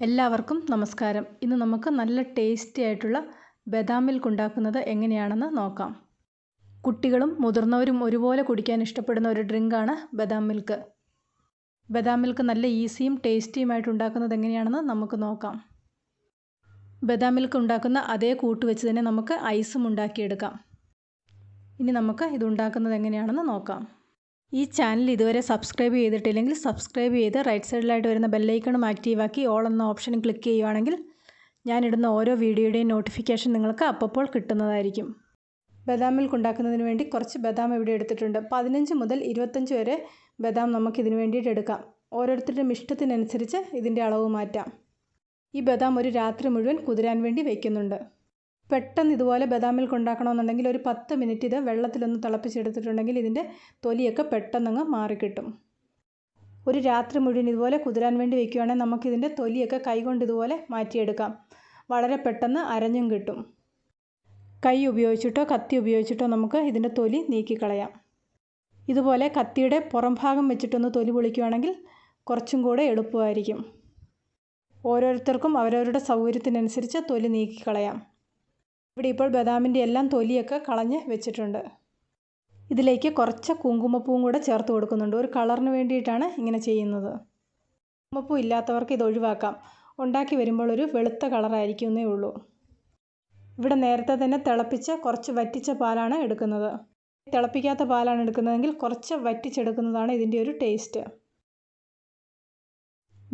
എല്ലാവർക്കും നമസ്കാരം. ഇന്ന് നമുക്ക് നല്ല ടേസ്റ്റി ആയിട്ടുള്ള ബദാം മിൽക്ക് ഉണ്ടാക്കുന്നത് എങ്ങനെയാണെന്ന് നോക്കാം. കുട്ടികളും മുതിർന്നവരും ഒരുപോലെ കുടിക്കാൻ ഇഷ്ടപ്പെടുന്ന ഒരു ഡ്രിങ്കാണ് ബദാം മിൽക്ക്. ബദാം മിൽക്ക് നല്ല ഈസിയും ടേസ്റ്റിയുമായിട്ട് ഉണ്ടാക്കുന്നത് എങ്ങനെയാണെന്ന് നമുക്ക് നോക്കാം. ബദാം മിൽക്ക് ഉണ്ടാക്കുന്ന അതേ കൂട്ട് വെച്ച് തന്നെ നമുക്ക് ഐസും ഉണ്ടാക്കിയെടുക്കാം. ഇനി നമുക്ക് ഇത് ഉണ്ടാക്കുന്നത് എങ്ങനെയാണെന്ന് നോക്കാം. ഈ ചാനൽ ഇതുവരെ സബ്സ്ക്രൈബ് ചെയ്തിട്ടില്ലെങ്കിൽ സബ്സ്ക്രൈബ് ചെയ്ത് റൈറ്റ് സൈഡിലായിട്ട് വരുന്ന ബെല്ലൈക്കണും ആക്റ്റീവാക്കി ഓൾ എന്ന ഓപ്ഷനും ക്ലിക്ക് ചെയ്യുകയാണെങ്കിൽ ഞാനിടുന്ന ഓരോ വീഡിയോയുടെയും നോട്ടിഫിക്കേഷൻ നിങ്ങൾക്ക് അപ്പോൾ കിട്ടുന്നതായിരിക്കും. ബദാം മിൽക്ക് ഉണ്ടാക്കുന്നതിന് വേണ്ടി കുറച്ച് ബദാം ഇവിടെ എടുത്തിട്ടുണ്ട്. 15 മുതൽ 25 വരെ ബദാം നമുക്കിതിന് വേണ്ടിയിട്ട് എടുക്കാം. ഓരോരുത്തരുടെയും ഇഷ്ടത്തിനനുസരിച്ച് ഇതിൻ്റെ അളവ് മാറ്റാം. ഈ ബദാം ഒരു രാത്രി മുഴുവൻ കുതിരാൻ വേണ്ടി വയ്ക്കുന്നുണ്ട്. പെട്ടെന്ന് ഇതുപോലെ ബദാം മിൽക്ക് ഉണ്ടാക്കണമെന്നുണ്ടെങ്കിൽ ഒരു 10 മിനിറ്റ് ഇത് വെള്ളത്തിലൊന്ന് തിളപ്പിച്ചെടുത്തിട്ടുണ്ടെങ്കിൽ ഇതിൻ്റെ തൊലിയൊക്കെ പെട്ടെന്നങ്ങ് മാറിക്കിട്ടും. ഒരു രാത്രി മുഴുവൻ ഇതുപോലെ കുതിരാൻ വേണ്ടി വയ്ക്കുകയാണെങ്കിൽ നമുക്കിതിൻ്റെ തൊലിയൊക്കെ കൈകൊണ്ട് ഇതുപോലെ മാറ്റിയെടുക്കാം. വളരെ പെട്ടെന്ന് അരഞ്ഞും കിട്ടും. കൈ ഉപയോഗിച്ചിട്ടോ കത്തി ഉപയോഗിച്ചിട്ടോ നമുക്ക് ഇതിൻ്റെ തൊലി നീക്കിക്കളയാം. ഇതുപോലെ കത്തിയുടെ പുറം ഭാഗം വെച്ചിട്ടൊന്ന് തൊലി പൊളിക്കുകയാണെങ്കിൽ കുറച്ചും കൂടെ എളുപ്പമായിരിക്കും. ഓരോരുത്തർക്കും അവരവരുടെ സൗകര്യത്തിനനുസരിച്ച് തൊലി നീക്കിക്കളയാം. ഇവിടെ ഇപ്പോൾ ബദാമിൻ്റെ എല്ലാം തൊലിയൊക്കെ കളഞ്ഞ് വെച്ചിട്ടുണ്ട്. ഇതിലേക്ക് കുറച്ച് കുങ്കുമപ്പൂവും കൂടെ ചേർത്ത് കൊടുക്കുന്നുണ്ട്. ഒരു കളറിന് വേണ്ടിയിട്ടാണ് ഇങ്ങനെ ചെയ്യുന്നത്. കുങ്കുമപ്പൂ ഇല്ലാത്തവർക്ക് ഇത് ഒഴിവാക്കാം. ഉണ്ടാക്കി വരുമ്പോൾ ഒരു വെളുത്ത കളറായിരിക്കുന്നേ ഉള്ളൂ. ഇവിടെ നേരത്തെ തന്നെ തിളപ്പിച്ച് കുറച്ച് വറ്റിച്ച പാലാണ് എടുക്കുന്നത്. തിളപ്പിക്കാത്ത പാലാണ് എടുക്കുന്നതെങ്കിൽ കുറച്ച് വറ്റിച്ചെടുക്കുന്നതാണ് ഇതിൻ്റെ ഒരു ടേസ്റ്റ്.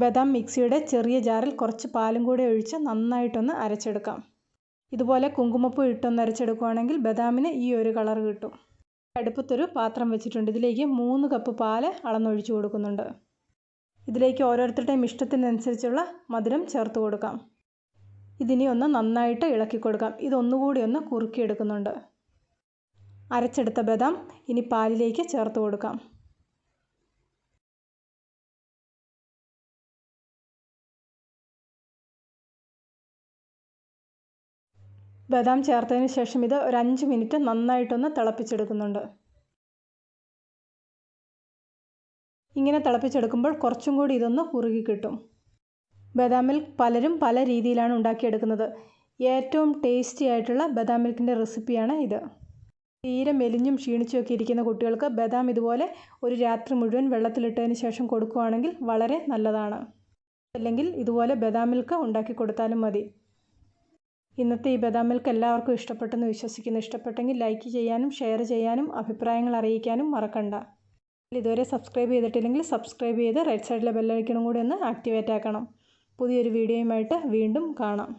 ബദാം മിക്സിയുടെ ചെറിയ ജാറിൽ കുറച്ച് പാലും കൂടെ ഒഴിച്ച് നന്നായിട്ടൊന്ന് അരച്ചെടുക്കാം. ഇതുപോലെ കുങ്കുമപ്പൂ ഇട്ടൊന്ന് അരച്ചെടുക്കുകയാണെങ്കിൽ ബദാമിന് ഈ ഒരു കളർ കിട്ടും. അടുപ്പത്തൊരു പാത്രം വെച്ചിട്ടുണ്ട്. ഇതിലേക്ക് 3 കപ്പ് പാല് അളന്നൊഴിച്ച് കൊടുക്കുന്നുണ്ട്. ഇതിലേക്ക് ഓരോരുത്തരുടെയും ഇഷ്ടത്തിനനുസരിച്ചുള്ള മധുരം ചേർത്ത് കൊടുക്കാം. ഇതിനി ഒന്ന് നന്നായിട്ട് ഇളക്കി കൊടുക്കാം. ഇതൊന്നുകൂടി ഒന്ന് കുറുക്കിയെടുക്കുന്നുണ്ട്. അരച്ചെടുത്ത ബദാം ഇനി പാലിലേക്ക് ചേർത്ത് കൊടുക്കാം. ബദാം ചേർത്തതിന് ശേഷം ഇത് ഒരു 5 മിനിറ്റ് നന്നായിട്ടൊന്ന് തിളപ്പിച്ചെടുക്കുന്നുണ്ട്. ഇങ്ങനെ തിളപ്പിച്ചെടുക്കുമ്പോൾ കുറച്ചും കൂടി ഇതൊന്ന് കുറുകി കിട്ടും. ബദാം മിൽക്ക് പലരും പല രീതിയിലാണ് ഉണ്ടാക്കിയെടുക്കുന്നത്. ഏറ്റവും ടേസ്റ്റി ആയിട്ടുള്ള ബദാം മിൽക്കിൻ്റെ റെസിപ്പിയാണ് ഇത്. തീരെ മെലിഞ്ഞും ക്ഷീണിച്ചുമൊക്കെ ഇരിക്കുന്ന കുട്ടികൾക്ക് ബദാം ഇതുപോലെ ഒരു രാത്രി മുഴുവൻ വെള്ളത്തിലിട്ടതിന് ശേഷം കൊടുക്കുകയാണെങ്കിൽ വളരെ നല്ലതാണ്. അല്ലെങ്കിൽ ഇതുപോലെ ബദാം മിൽക്ക് ഉണ്ടാക്കി കൊടുത്താലും മതി. ഇന്നത്തെ ഈ ബദാം മിൽക്ക് എല്ലാവർക്കും ഇഷ്ടപ്പെട്ടെന്ന് വിശ്വസിക്കുന്നു. ഇഷ്ടപ്പെട്ടെങ്കിൽ ലൈക്ക് ചെയ്യാനും ഷെയർ ചെയ്യാനും അഭിപ്രായങ്ങൾ അറിയിക്കാനും മറക്കണ്ട. ഇതുവരെ സബ്സ്ക്രൈബ് ചെയ്തിട്ടില്ലെങ്കിൽ സബ്സ്ക്രൈബ് ചെയ്ത് റൈറ്റ് സൈഡിലെ ബെല്ലൈക്കണും കൂടി ഒന്ന് ആക്ടിവേറ്റ് ആക്കണം. പുതിയൊരു വീഡിയോയുമായിട്ട് വീണ്ടും കാണാം.